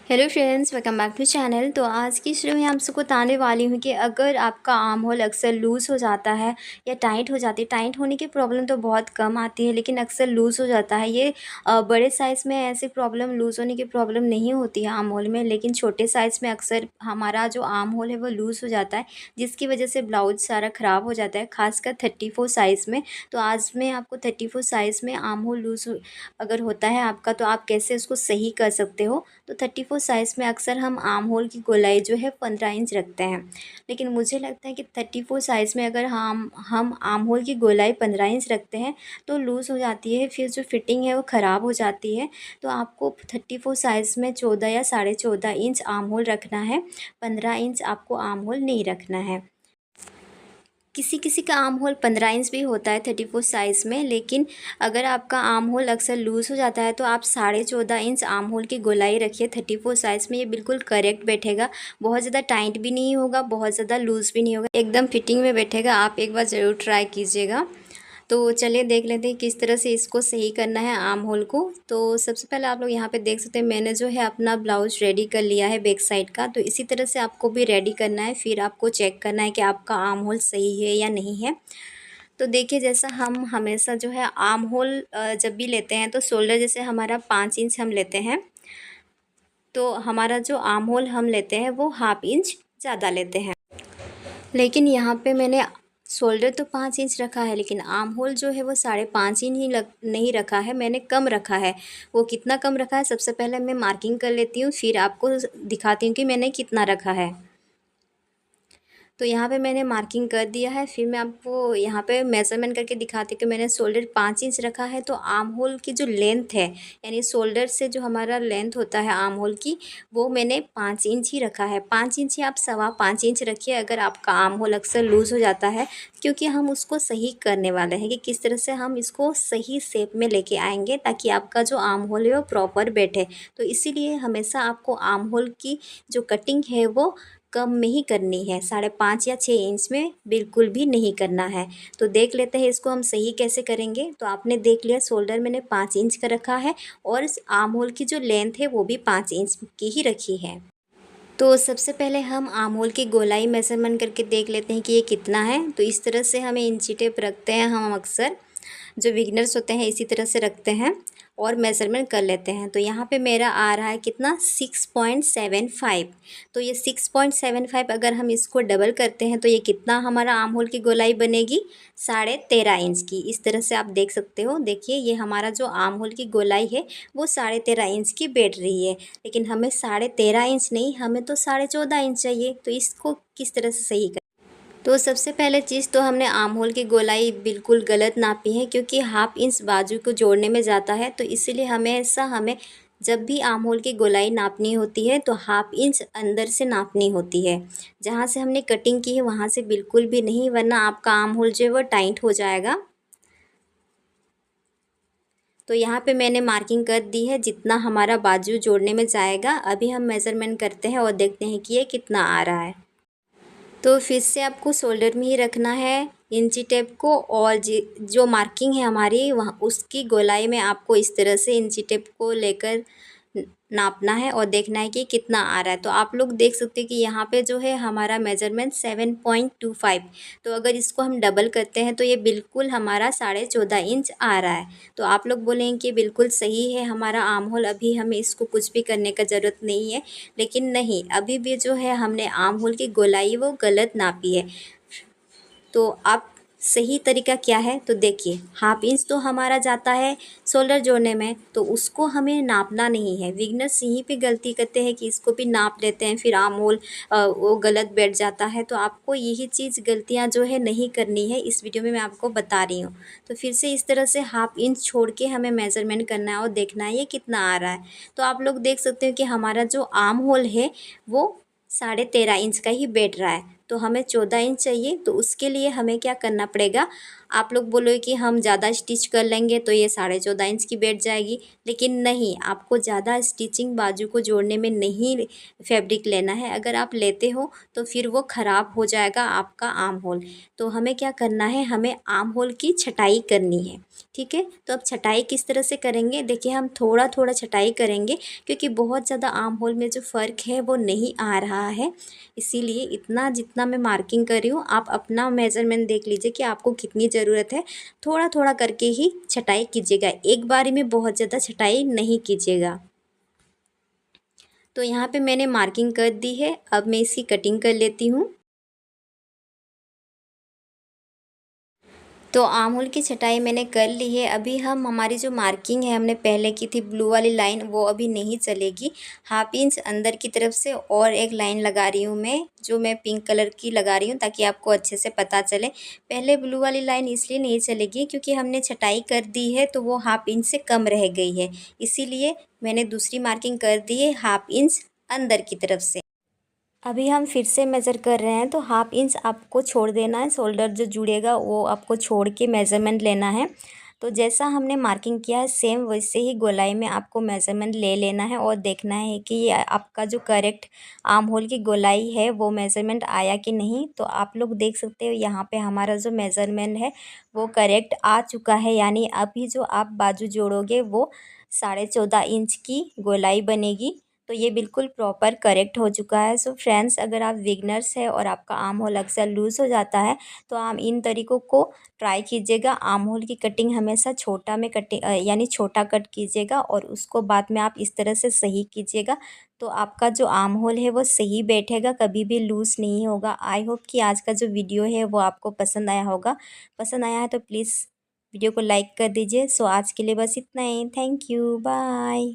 Hello friends, welcome back to channel. तो आज की वीडियो में आप सबको बताने वाली हूँ कि अगर आपका आर्म होल अक्सर लूज़ हो जाता है या टाइट हो जाती है। टाइट होने की प्रॉब्लम तो बहुत कम आती है, लेकिन अक्सर लूज़ हो जाता है। ये बड़े साइज़ में ऐसी प्रॉब्लम, लूज़ होने की प्रॉब्लम नहीं होती है आर्म होल में, लेकिन छोटे साइज़ में अक्सर हमारा जो आर्म होल है वो लूज़ हो जाता है, जिसकी वजह से ब्लाउज सारा ख़राब हो जाता है, खासकर 34 साइज़ में। तो आज मैं आपको 34 साइज़ में आर्म होल लूज़ अगर होता है आपका, तो आप कैसे उसको सही कर सकते हो। तो 34 साइज़ में अक्सर हम आर्म होल की गोलाई जो है 15 इंच रखते हैं, लेकिन मुझे लगता है कि 34 साइज़ में अगर हम आर्म होल की गोलाई 15 इंच रखते हैं तो लूज़ हो जाती है, फिर जो फिटिंग है वो ख़राब हो जाती है। तो आपको 34 साइज़ में 14 या 14.5 इंच आर्म होल रखना है, 15 इंच आपको आर्म होल नहीं रखना है। किसी किसी का आर्म होल 15 इंच भी होता है 34 साइज़ में, लेकिन अगर आपका आर्म होल अक्सर लूज़ हो जाता है तो आप 14.5 इंच आर्म होल की गोलाई रखिए 34 साइज़ में। ये बिल्कुल करेक्ट बैठेगा, बहुत ज़्यादा टाइट भी नहीं होगा, बहुत ज़्यादा लूज़ भी नहीं होगा, एकदम फिटिंग में बैठेगा। आप एक बार ज़रूर ट्राई कीजिएगा। तो चलिए देख लेते हैं किस तरह से इसको सही करना है आर्म होल को। तो सबसे पहले आप लोग यहाँ पे देख सकते हैं, मैंने जो है अपना ब्लाउज रेडी कर लिया है बैक साइड का। तो इसी तरह से आपको भी रेडी करना है, फिर आपको चेक करना है कि आपका आर्म होल सही है या नहीं है। तो देखिए, जैसा हम हमेशा जो है आर्म होल जब भी लेते हैं तो शोल्डर जैसे हमारा 5 इंच हम लेते हैं, तो हमारा जो आर्म होल हम लेते हैं वो हाफ इंच ज़्यादा लेते हैं। लेकिन यहाँ पे मैंने शोल्डर तो 5 इंच रखा है, लेकिन आर्म होल जो है वो 5.5 इंच ही नहीं रखा है, मैंने कम रखा है। वो कितना कम रखा है, सबसे पहले मैं मार्किंग कर लेती हूँ, फिर आपको दिखाती हूँ कि मैंने कितना रखा है। तो यहाँ पे मैंने मार्किंग कर दिया है, फिर मैं आपको यहाँ पे मेज़रमेंट करके दिखाती हूँ कि मैंने शोल्डर 5 इंच रखा है। तो आर्म होल की जो लेंथ है, यानी शोल्डर से जो हमारा लेंथ होता है आर्म होल की, वो मैंने 5 इंच ही रखा है। 5 इंच ही आप 5.25 इंच रखिए अगर आपका आर्म होल अक्सर लूज़ हो जाता है, क्योंकि हम उसको सही करने वाले हैं कि किस तरह से हम इसको सही शेप में लेके आएंगे ताकि आपका जो आर्म होल है वो प्रॉपर बैठे। तो इसीलिए हमेशा आपको आर्म होल की जो कटिंग है वो कम में ही करनी है, 5.5 या 6 इंच में बिल्कुल भी नहीं करना है। तो देख लेते हैं इसको हम सही कैसे करेंगे। तो आपने देख लिया, शोल्डर मैंने 5 इंच का रखा है और इस आर्म होल की जो लेंथ है वो भी 5 इंच की ही रखी है। तो सबसे पहले हम आर्म होल की गोलाई मेज़रमेंट करके देख लेते हैं कि ये कितना है। तो इस तरह से हमें इंची टेप रखते हैं, हम अक्सर जो बिगिनर्स होते हैं इसी तरह से रखते हैं और मेज़रमेंट कर लेते हैं। तो यहाँ पे मेरा आ रहा है कितना, 6.75। तो ये 6.75 अगर हम इसको डबल करते हैं तो ये कितना हमारा आर्म होल की गोलाई बनेगी, 13.5 इंच की। इस तरह से आप देख सकते हो। देखिए, ये हमारा जो आर्म होल की गोलाई है वो 13.5 इंच की बैठ रही है, लेकिन हमें 13.5 इंच नहीं, हमें तो 14.5 इंच चाहिए। तो इसको किस तरह से सही कर। तो सबसे पहले चीज़ तो हमने आर्म होल की गोलाई बिल्कुल गलत नापी है, क्योंकि हाफ इंच बाजू को जोड़ने में जाता है। तो इसीलिए हमें जब भी आर्म होल की गोलाई नापनी होती है तो हाफ इंच अंदर से नापनी होती है। जहाँ से हमने कटिंग की है वहाँ से बिल्कुल भी नहीं, वरना आपका आर्म होल जो है वो टाइट हो जाएगा। तो यहाँ पे मैंने मार्किंग कर दी है जितना हमारा बाजू जोड़ने में जाएगा। अभी हम मेज़रमेंट करते हैं और देखते हैं कि ये कितना आ रहा है। तो फिर से आपको शोल्डर में ही रखना है इंची टेप को, और जो मार्किंग है हमारी वहाँ उसकी गोलाई में आपको इस तरह से इंची टेप को लेकर नापना है और देखना है कि कितना आ रहा है। तो आप लोग देख सकते हैं कि यहाँ पे जो है हमारा मेजरमेंट 7.25। तो अगर इसको हम डबल करते हैं तो ये बिल्कुल हमारा 14.5 इंच आ रहा है। तो आप लोग बोलेंगे कि बिल्कुल सही है हमारा आर्म होल, अभी हमें इसको कुछ भी करने का ज़रूरत नहीं है, लेकिन नहीं, अभी भी जो है हमने आर्म होल की गोलाई वो गलत नापी है। तो आप सही तरीका क्या है, तो देखिए, हाफ इंच तो हमारा जाता है शोल्डर जोड़ने में, तो उसको हमें नापना नहीं है। बिगनर्स यहीं पे गलती करते हैं कि इसको भी नाप लेते हैं, फिर आर्म होल वो गलत बैठ जाता है। तो आपको यही चीज़ गलतियां जो है नहीं करनी है, इस वीडियो में मैं आपको बता रही हूँ। तो फिर से इस तरह से हाफ इंच छोड़ के हमें मेज़रमेंट करना है और देखना है ये कितना आ रहा है। तो आप लोग देख सकते हो कि हमारा जो आर्म होल है वो 13.5 इंच का ही बैठ रहा है। तो हमें 14 इंच चाहिए। तो उसके लिए हमें क्या करना पड़ेगा, आप लोग बोलोगे कि हम ज़्यादा स्टिच कर लेंगे तो ये 14.5 इंच की बैठ जाएगी, लेकिन नहीं, आपको ज़्यादा स्टिचिंग बाजू को जोड़ने में नहीं फैब्रिक लेना है। अगर आप लेते हो तो फिर वो ख़राब हो जाएगा आपका आर्म होल। तो हमें क्या करना है, हमें आर्म होल की छटाई करनी है। ठीक है, तो अब छटाई किस तरह से करेंगे, देखिए हम थोड़ा थोड़ा छटाई करेंगे, क्योंकि बहुत ज़्यादा आर्म होल में जो फ़र्क है वो नहीं आ रहा है। इसीलिए इतना जितना मैं मार्किंग कर रही हूँ, आप अपना मेज़रमेंट देख लीजिए कि आपको कितनी ज़रूरत है। थोड़ा थोड़ा करके ही छटाई कीजिएगा, एक बारी में बहुत ज़्यादा छटाई नहीं कीजिएगा। तो यहाँ पे मैंने मार्किंग कर दी है, अब मैं इसकी कटिंग कर लेती हूँ। तो आर्म होल की छटाई मैंने कर ली है। अभी हम हमारी जो मार्किंग है हमने पहले की थी ब्लू वाली लाइन, वो अभी नहीं चलेगी। हाफ इंच अंदर की तरफ से और एक लाइन लगा रही हूँ मैं, जो मैं पिंक कलर की लगा रही हूँ ताकि आपको अच्छे से पता चले। पहले ब्लू वाली लाइन इसलिए नहीं चलेगी क्योंकि हमने छटाई कर दी है तो वो हाफ इंच से कम रह गई है, इसीलिए मैंने दूसरी मार्किंग कर दी है हाफ इंच अंदर की तरफ से। अभी हम फिर से मेज़र कर रहे हैं, तो हाफ इंच आपको छोड़ देना है, शोल्डर जो जुड़ेगा वो आपको छोड़ के मेज़रमेंट लेना है। तो जैसा हमने मार्किंग किया है सेम वैसे ही गोलाई में आपको मेज़रमेंट ले लेना है और देखना है कि ये आपका जो करेक्ट आर्म होल की गोलाई है वो मेज़रमेंट आया कि नहीं। तो आप लोग देख सकते हो यहाँ पे हमारा जो मेज़रमेंट है वो करेक्ट आ चुका है, यानी अभी जो आप बाजू जोड़ोगे वो 14.5 इंच की गोलाई बनेगी। तो ये बिल्कुल प्रॉपर करेक्ट हो चुका है। सो फ्रेंड्स, अगर आप बिगनर्स हैं और आपका आर्म होल अक्सर लूज़ हो जाता है तो आप इन तरीक़ों को ट्राई कीजिएगा। आर्म होल की कटिंग हमेशा छोटा में यानी छोटा कट कीजिएगा और उसको बाद में आप इस तरह से सही कीजिएगा, तो आपका जो आर्म होल है वो सही बैठेगा, कभी भी लूज़ नहीं होगा। आई होप कि आज का जो वीडियो है वो आपको पसंद आया होगा। पसंद आया है तो प्लीज़ वीडियो को लाइक कर दीजिए। सो आज के लिए बस इतना ही। Thank you, bye.